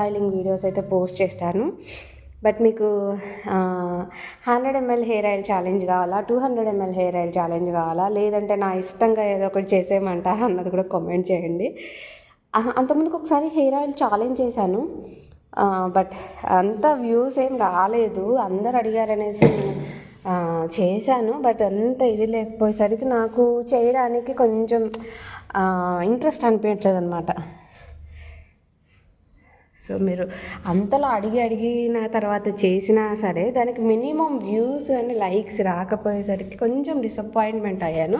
Oiling videos అయితే post చేస్తాను. But మీకు 100 ml హెయిర్ ఆయిల్ ఛాలెంజ్ కావాలా, 200 ml హెయిర్ ఆయిల్ ఛాలెంజ్ కావాలా, లేదంటే నా ఇష్టంగా ఏదో ఒకటి చేసేయమంటారా అన్నది కూడా కామెంట్ చేయండి. అంతకుముందుకు ఒకసారి హెయిర్ ఆయిల్ ఛాలెంజ్ చేశాను, బట్ అంత వ్యూస్ ఏం రాలేదు. అందరు అడిగారనేసి నేను చేశాను. బట్ అంత ఇది లేకపోయేసరికి నాకు చేయడానికి కొంచెం ఇంట్రెస్ట్ అనిపించట్లేదు అనమాట. సో మీరు అంతలా అడిగిన తర్వాత చేసినా సరే దానికి మినిమం వ్యూస్ అండ్ లైక్స్ రాకపోయేసరికి కొంచెం డిసప్పాయింట్మెంట్ అయ్యాను.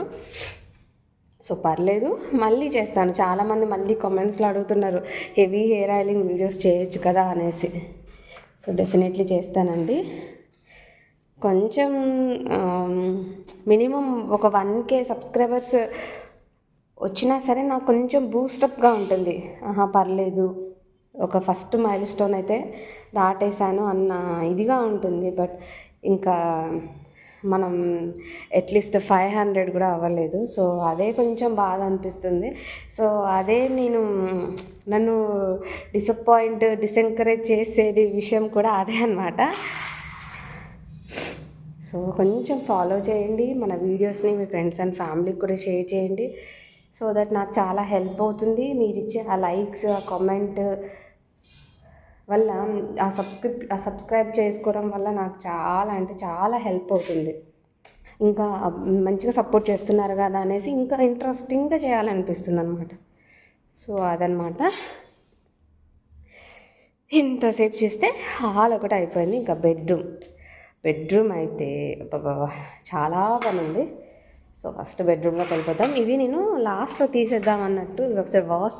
సో పర్లేదు, మళ్ళీ చేస్తాను. చాలామంది మళ్ళీ కామెంట్స్లో అడుగుతున్నారు హెవీ హెయిర్ ఆయిలింగ్ వీడియోస్ చేయొచ్చు కదా అనేసి. సో డెఫినెట్లీ చేస్తానండి. కొంచెం మినిమం ఒక 1K సబ్స్క్రైబర్స్ వచ్చినా సరే నాకు కొంచెం బూస్టప్గా ఉంటుంది. పర్లేదు, ఒక ఫస్ట్ మైల్ స్టోన్ అయితే దాటేశాను అన్న ఇదిగా ఉంటుంది. బట్ ఇంకా మనం అట్లీస్ట్ 500 కూడా అవ్వలేదు. సో అదే కొంచెం బాధ అనిపిస్తుంది. సో అదే నన్ను డిసెంకరేజ్ చేసేది విషయం కూడా అదే అన్నమాట. సో కొంచెం ఫాలో చేయండి మన వీడియోస్ని, మీ ఫ్రెండ్స్ అండ్ ఫ్యామిలీకి కూడా షేర్ చేయండి. సో దట్ నాకు చాలా హెల్ప్ అవుతుంది. మీరు ఇచ్చే ఆ లైక్స్, ఆ కామెంట్ వల్ల, ఆ సబ్స్క్రైబ్ చేసుకోవడం వల్ల నాకు చాలా అంటే చాలా హెల్ప్ అవుతుంది. ఇంకా మంచిగా సపోర్ట్ చేస్తున్నారు కదా అనేసి ఇంకా ఇంట్రెస్టింగ్గా చేయాలనిపిస్తుంది అనమాట. సో అదనమాట. ఇంతసేపు చేస్తే హాల్ ఒకటి అయిపోయింది. ఇంకా బెడ్రూమ్ అయితే చాలా పని ఉంది. సో ఫస్ట్ బెడ్రూమ్లోకి వెళ్ళిపోతాం. ఇవి నేను లాస్ట్లో తీసేద్దాం అన్నట్టు ఇవి ఒకసారి వాష్